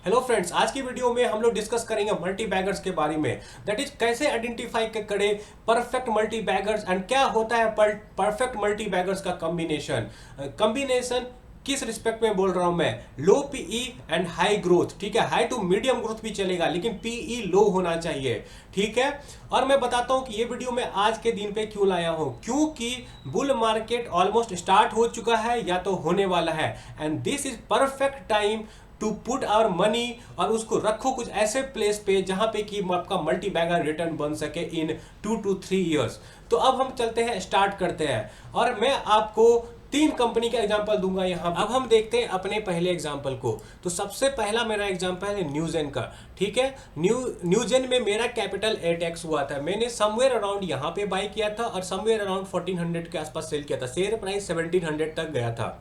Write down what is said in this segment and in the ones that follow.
Hello friends, आज की video में हम लोग डिस्कस करेंगे मल्टी बैगर्स के बारे में। दैट इज कैसे आइडेंटिफाई करें परफेक्ट मल्टी बैगर्स एंड क्या होता है परफेक्ट मल्टी बैगर्स का कॉम्बिनेशन किस रिस्पेक्ट में बोल रहा हूं मैं, लो पीई एंड हाई ग्रोथ। ठीक है, हाई टू मीडियम ग्रोथ भी चलेगा लेकिन पीई लो होना चाहिए। ठीक है, और मैं बताता हूं कि ये वीडियो मैं आज के दिन पे क्यों लाया हूं, क्योंकि बुल मार्केट ऑलमोस्ट स्टार्ट हो चुका है या तो होने वाला है and this is perfect time to put our money, और उसको रखो कुछ ऐसे प्लेस पे जहां पे कि आपका मल्टी बैगर रिटर्न बन सके इन 2 to 3 इयर्स। तो अब हम चलते हैं, स्टार्ट करते हैं और मैं आपको 3 कंपनी का एग्जांपल दूंगा यहाँ। अब हम देखते हैं अपने पहले एग्जांपल को। तो सबसे पहला मेरा एग्जांपल है न्यूजेन का। ठीक है, न्यूजेन में मेरा कैपिटल 8x हुआ था। मैंने समवेयर अराउंड यहाँ पे बाय किया था और समवेयर अराउंड 1400 के आसपास सेल किया था। शेयर प्राइस 1700 तक गया था।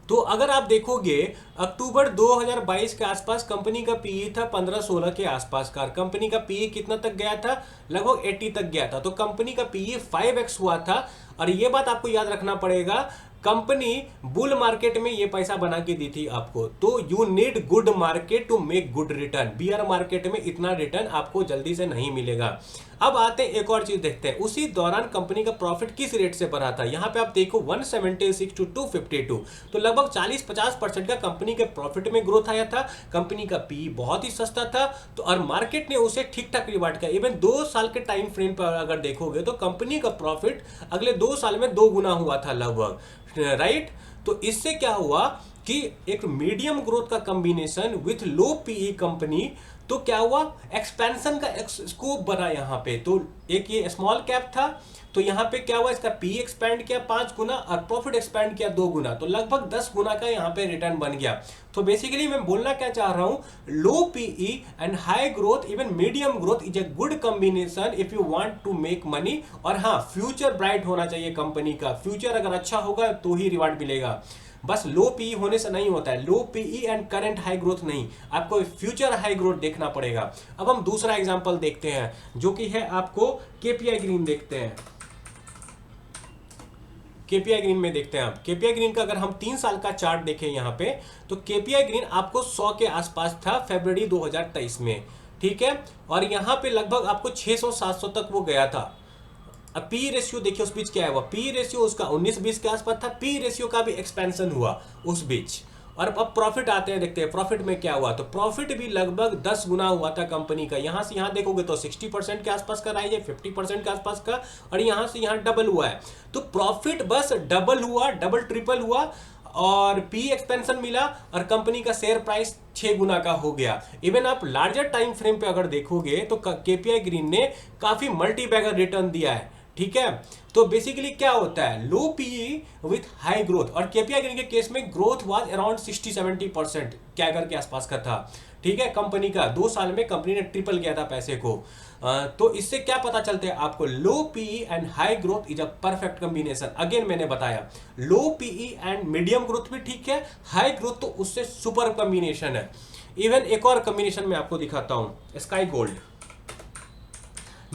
तो अगर आप देखोगे अक्टूबर 2022 के आसपास कंपनी का पीई था 15-16 के आसपास का। कंपनी का पीई कितना तक गया था, लगभग 80 तक गया था। तो कंपनी का पीई 5x हुआ था। और ये बात आपको याद रखना पड़ेगा, कंपनी बुल मार्केट में ये पैसा बना के दी थी आपको। तो you need good market to make good return. Bear market में इतना रिटर्न आपको जल्दी से नहीं मिलेगा। अब आते हैं एक और चीज देखते हैं, उसी दौरान कंपनी का प्रॉफिट किस रेट से बढ़ा था। यहां पे आप देखो 176 to 252, तो लगभग 40-50% का कंपनी के प्रॉफिट में ग्रोथ आया था। कंपनी का पी बहुत ही सस्ता था, तो और मार्केट ने उसे ठीक ठाक रिवार्ड किया। इवन 2 साल के टाइम फ्रेम पर अगर देखोगे तो कंपनी का प्रॉफिट अगले 2 साल में 2 गुना हुआ था लगभग, राइट। तो इससे क्या हुआ कि एक मीडियम ग्रोथ का combination with low PE company, तो क्या हुआ, एक्सपेंशन का स्कोप बना यहाँ पे। तो एक ये स्मॉल कैप था, तो यहाँ पे क्या हुआ, इसका पी एक्सपैंड किया 5 गुना और प्रॉफिट एक्सपैंड किया 2 गुना, तो लगभग 10 गुना का यहाँ पे रिटर्न बन गया। तो बेसिकली मैं बोलना क्या चाह रहा हूँ, low PE and high growth even medium growth is a good combination if you want to make money. और हाँ, फ्यूचर ब्राइट होना चाहिए कंपनी का। फ्यूचर अगर अच्छा होगा तो ही रिवार्ड मिलेगा। बस लो पीई होने से नहीं होता है, low PE and current high growth नहीं, आपको फ्यूचर हाई ग्रोथ देखना पड़ेगा। अब हम दूसरा एग्जांपल देखते हैं जो कि है आपको केपीआई ग्रीन। देखते हैं केपीआई ग्रीन में, देखते हैं आप केपीआई ग्रीन का अगर हम 3 साल का चार्ट देखें यहाँ पे, तो केपीआई ग्रीन आपको 100 के आसपास था फरवरी 2023 में। ठीक है, और यहाँ पे लगभग आपको 600-700 तक वो गया था। अब पी रेशियो देखिए उस बीच क्या है, वो पी रेशियो उसका 19-20 के आसपास था। पी रेशियो का भी एक्सपेंशन हुआ उस बीच। और अब प्रॉफिट आते हैं, देखते हैं प्रॉफिट में क्या हुआ। तो प्रॉफिट भी लगभग 10 गुना हुआ था कंपनी का। यहां से यहां देखोगे तो 60% के आसपास का राइज है, 50% के आसपास का, और यहां से यहां डबल हुआ है। तो प्रॉफिट बस डबल हुआ, डबल ट्रिपल हुआ, और पी एक्सपेंशन मिला, और कंपनी का शेयर प्राइस 6 गुना का हो गया। इवन आप लार्जर टाइम फ्रेम पे अगर देखोगे तो केपीआई ग्रीन ने काफी मल्टी बैगर रिटर्न दिया है। ठीक है, तो बेसिकली क्या होता है, low PE with high growth. और केपीआई ग्रीन के केस में ग्रोथ वाज अराउंड 60-70% कैगर के आसपास का था। ठीक है, कंपनी का 2 साल में कंपनी ने ट्रिपल किया था पैसे को। तो इससे क्या पता चलता है आपको, low PE and high growth is a perfect combination. Again मैंने बताया, low PE and medium growth भी ठीक है, हाई ग्रोथ तो उससे सुपर कॉम्बिनेशन है। इवन एक और कॉम्बिनेशन मैं आपको दिखाता हूं, स्काई गोल्ड।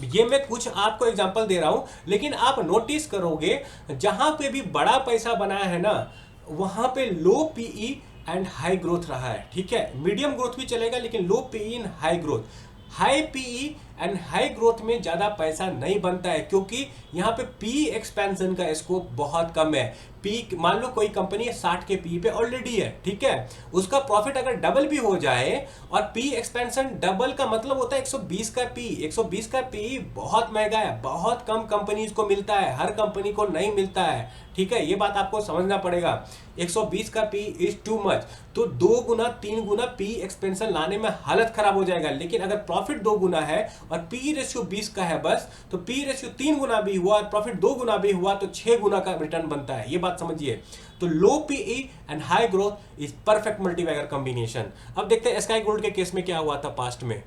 ये मैं कुछ आपको एग्जांपल दे रहा हूं, लेकिन आप नोटिस करोगे जहां पे भी बड़ा पैसा बनाया है ना, वहां पे low PE and high growth रहा है। ठीक है, मीडियम ग्रोथ भी चलेगा लेकिन low PE and high growth. High PE and high growth में ज्यादा पैसा नहीं बनता है, क्योंकि यहाँ पे पी एक्सपेंशन का स्कोप बहुत कम है। पी, मान लो कोई कंपनी 60 के पी पे ऑलरेडी है, ठीक है, उसका प्रॉफिट अगर डबल भी हो जाए, और पी एक्सपेंशन डबल का मतलब होता है 120 का पी। 120 का पी बहुत महंगा है, बहुत कम कंपनीज को मिलता है, हर कंपनी को नहीं मिलता है। ठीक है, ये बात आपको समझना पड़ेगा। 120 का पी इज टू मच। तो 2 गुना 3 गुना पी एक्सपेंशन लाने में हालत खराब हो जाएगा। लेकिन अगर प्रॉफिट 2 गुना है और पी रेशियो 20 का है बस, तो पी रेशियो 3 गुना भी हुआ और प्रॉफिट 2 गुना भी हुआ, तो 6 गुना का रिटर्न बनता है। ये बात समझिए। तो low PE and high growth is perfect multibagger combination. अब देखते हैं स्काई गोल्ड के केस में क्या हुआ था पास्ट में।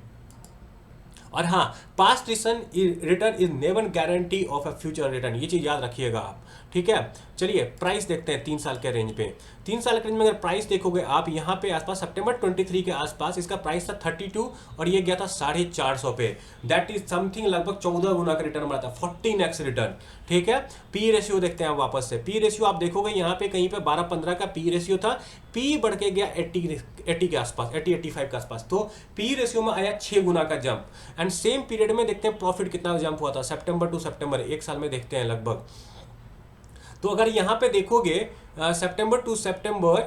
और हाँ, past return is never guarantee of a future return, ये चीज याद रखिएगा आप। ठीक है। चलिए प्राइस देखते हैं 3 साल के रेंज पे। 3 साल के रेंज में अगर प्राइस देखोगे आप यहाँ पे आसपास सितंबर 23 के आसपास इसका प्राइस था 32 और ये गया था 450 पे। दैट इज समथिंग लगभग 14 गुना का रिटर्न बना था, 14x रिटर्न, ठीक है। पी रेशियो देखते हैं वापस से। पी रेशियो आप देखोगे यहाँ पे कहीं पे 12-15 का पी रेशियो था, पी बढ़ के गया 80 के आसपास, 80-85 के आसपास, तो पी रेशियो में आया 6 गुना का जंप। एंड सेम पीरियड में देखते हैं प्रॉफिट कितना जंप हुआ था, सितंबर टू सितंबर, 1 साल में देखते हैं लगभग। तो अगर यहाँ पे देखोगे सितंबर टू सितंबर,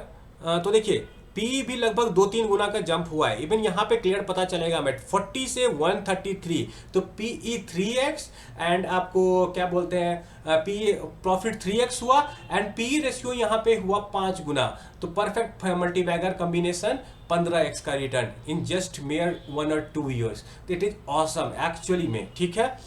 तो देखिए पी भी लगभग 2-3 गुना का जंप हुआ है। इवन यहाँ पे क्लियर पता चलेगा हमें 40 से 133, तो पीई 3x एंड आपको क्या बोलते हैं पी प्रॉफिट 3x हुआ एंड पी रेशियो यहाँ पे हुआ 5 गुना। तो perfect multi bagger combination 15x का रिटर्न इन जस्ट मेयर 1 और 2 years. It is awesome actually में, ठीक है।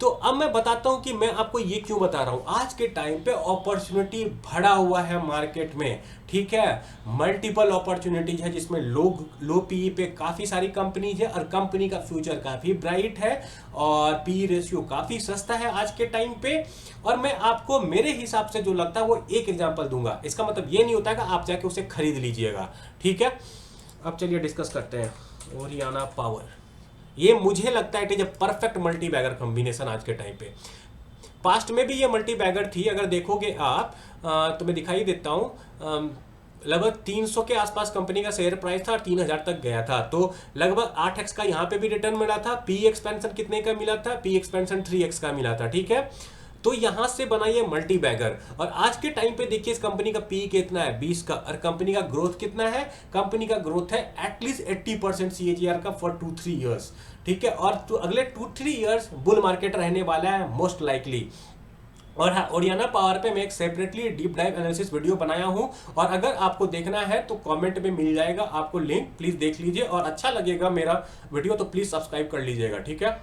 तो अब मैं बताता हूं कि मैं आपको ये क्यों बता रहा हूं। आज के टाइम पे अपॉर्चुनिटी भरा हुआ है मार्केट में, ठीक है। मल्टीपल अपॉर्चुनिटीज है जिसमें लो पीई पे काफी सारी कंपनीज है और कंपनी का फ्यूचर काफी ब्राइट है और पी रेशियो काफी सस्ता है आज के टाइम पे। और मैं आपको मेरे हिसाब से जो लगता है वो एक एग्जांपल दूंगा। इसका मतलब ये नहीं होता कि आप जाके उसे खरीद लीजिएगा, ठीक है। अब चलिए डिस्कस करते हैं ओरियाना पावर। ये मुझे लगता है it is a perfect multi bagger combination आज के टाइम पे। पास्ट में भी ये मल्टी बैगर थी, अगर देखोगे आप तो मैं दिखाई देता हूँ, लगभग 300 के आसपास कंपनी का शेयर प्राइस था और 3000 तक गया था। तो लगभग 8x का यहाँ पे भी रिटर्न मिला था। पी एक्सपेंशन कितने का मिला था, पी एक्सपेंशन 3x का मिला था, ठीक है। तो यहां से बना ये मल्टी बैगर। और आज के टाइम पे देखिए इस कंपनी का पी कितना है, 20 का, और कंपनी का ग्रोथ कितना है, कंपनी का ग्रोथ है एटलीस्ट 80% CAGR का फॉर 2-3 ईयर्स, ठीक है। और तो अगले 2-3 ईयर्स बुल मार्केट रहने वाला है मोस्ट लाइकली। और हाँ, ओरियाना पावर पे मैं एक separately deep dive analysis video बनाया हूं और अगर आपको देखना है तो कमेंट में मिल जाएगा आपको लिंक, प्लीज देख लीजिए। और अच्छा लगेगा मेरा वीडियो तो प्लीज सब्सक्राइब कर लीजिएगा, ठीक है।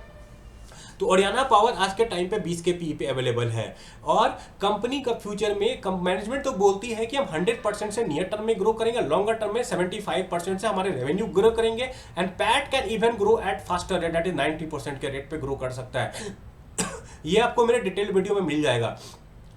तो ओरियाना पावर आज के टाइम पे 20 के पी पे अवेलेबल है और कंपनी का फ्यूचर में मैनेजमेंट तो बोलती है कि हम 100% से नियर टर्म में ग्रो करेंगे, लॉन्गर टर्म में 75% से हमारे रेवेन्यू ग्रो करेंगे and PAT can even grow at faster rate, that is 90% के रेट पे ग्रो कर सकता है। ये आपको मेरे डिटेल वीडियो में मिल जाएगा।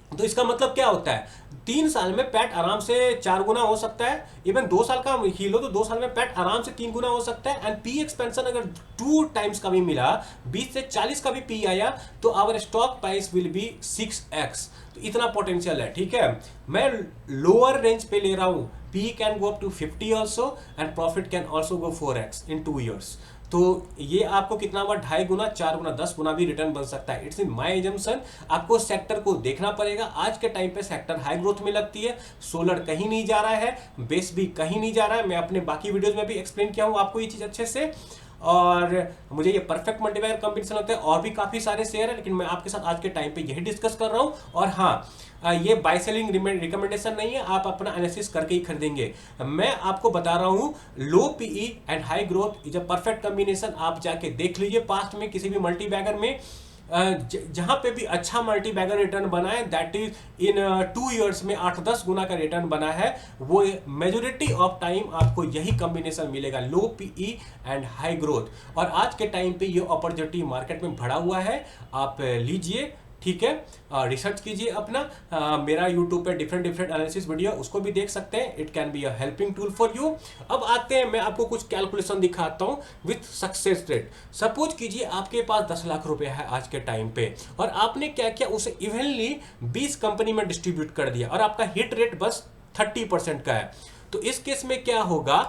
तो इसका मतलब क्या होता है, 3 साल में पैट आराम से 4 गुना हो सकता है। इवन 2 साल का हील हो तो 2 साल में पैट आराम से 3 गुना हो सकता है। एंड पी एक्सपेंशन अगर 2 टाइम्स का भी मिला, 20 से 40 का भी पी आया, तो our stock price will be 6x। तो इतना पोटेंशियल है, ठीक है। मैं लोअर रेंज पे ले रहा हूं, P can go up to 50 also and profit can also go 4x in 2 years. तो ये आपको कितना हुआ, 2.5 गुना, 4 गुना, 10 गुना भी रिटर्न बन सकता है। It's in my assumption. आपको सेक्टर को देखना पड़ेगा। आज के टाइम पे सेक्टर हाई ग्रोथ में लगती है, सोलर कहीं नहीं जा रहा है, बेस भी कहीं नहीं जा रहा है। मैं अपने बाकी वीडियोज में भी एक्सप्लेन किया हूँ आपको ये चीज अच्छे से। और मुझे ये परफेक्ट मल्टीप्लायर कॉम्बिनेशन लगता है। और भी काफी सारे शेयर है लेकिन मैं आपके साथ आज के टाइम पे यही डिस्कस कर रहा हूँ। और हाँ, ये बाय सेलिंग रिकमेंडेशन नहीं है, आप अपना एनालिसिस करके ही खरीदेंगे। मैं आपको बता रहा हूँ low PE and high growth is a perfect combination. आप जाके देख लीजिए पास्ट में किसी भी मल्टी बैगर में जहां पे भी अच्छा मल्टी बैगर रिटर्न बना है, दैट इज इन 2 ईयर्स में 8-10 गुना का रिटर्न बना है। वो मेजोरिटी ऑफ टाइम आपको यही कॉम्बिनेशन मिलेगा, लो पीई एंड हाई ग्रोथ। और आज के टाइम पे ये अपॉर्चुनिटी मार्केट में भरा हुआ है, आप लीजिए, ठीक है। रिसर्च कीजिए अपना। मेरा यूट्यूब पे डिफरेंट एनालिसिस वीडियो उसको भी देख सकते हैं। It can be a helping tool for you. अब आते हैं, मैं आपको कुछ कैलकुलेशन दिखाता हूं विथ सक्सेस रेट। सपोज कीजिए आपके पास 10 लाख रुपए है आज के टाइम पे और आपने क्या किया, उसे इवनली 20 कंपनी में डिस्ट्रीब्यूट कर दिया और आपका हिट रेट बस 30% का है। तो इस केस में क्या होगा,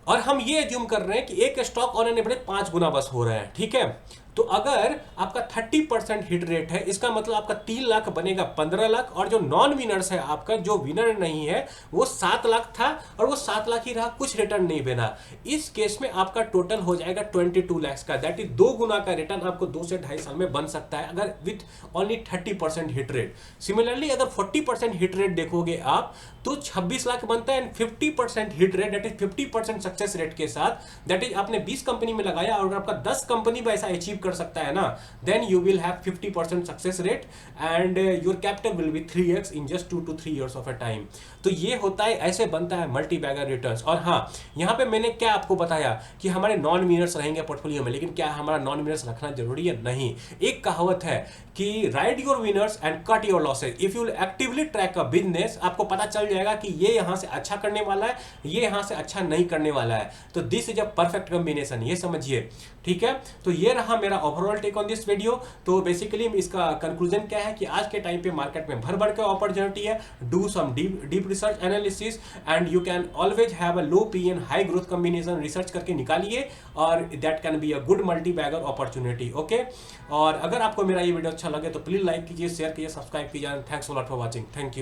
और हम ये एज्यूम कर रहे हैं कि एक स्टॉक ऑन एन एवरेज 5 गुना बस हो रहा है, ठीक है। तो अगर आपका 30% हिट रेट है, इसका मतलब आपका 3 लाख बनेगा 15 लाख। और जो नॉन विनर्स है, आपका जो विनर नहीं है वो 7 लाख था और वो 7 लाख ही रहा, कुछ रिटर्न नहीं बना। इस केस में आपका टोटल हो जाएगा 22 लाख का, दैट इज 2 गुना का रिटर्न आपको 2 से 2.5 साल में बन सकता है अगर with only 30% hit rate. Similarly अगर 40% हिट रेट देखोगे आप तो 26 लाख बनता है। And 50% hit rate, that is 50% success rate के साथ, दैट इज आपने 20 कंपनी में लगाया और अगर आपका 10 कंपनी में ऐसा अचीव कर सकता है ना, then you will have 50% success rate and your capital will be 3x in just 2 to 3 years of a time. तो ये होता है, ऐसे बनता है मल्टी बैगर रिटर्न्स। और हाँ, यहाँ पे मैंने क्या आपको बताया कि हमारे नॉन विनर्स रहेंगे पोर्टफोलियो में, लेकिन क्या हमारा नॉन विनर्स रखना जरूरी है? नहीं। एक कहावत है कि ride your winners and cut your losses. If you actively track a business, आपको पता चल जाएगा कि ये यहाँ से अच्छा करने वाला है, ये यहाँ से अच्छा नहीं करने वाला है। तो this is a perfect combination, ये समझिए। ठीक है, तो ये रहा मेरा overall take on this video. तो बेसिकली इसका कंक्लूजन क्या है कि आज के टाइम पे मार्केट में भर भर के अपॉर्चुनिटी है। Do some deep research analysis and you can always have a low P and high growth combination, research करके निकालिए और that can be a good multi bagger opportunity. Okay, और अगर आपको मेरा ये वीडियो अच्छा लगे तो प्लीज लाइक कीजिए, शेयर कीजिए, सब्सक्राइब कीजिए। Thanks a lot for watching. Thank you.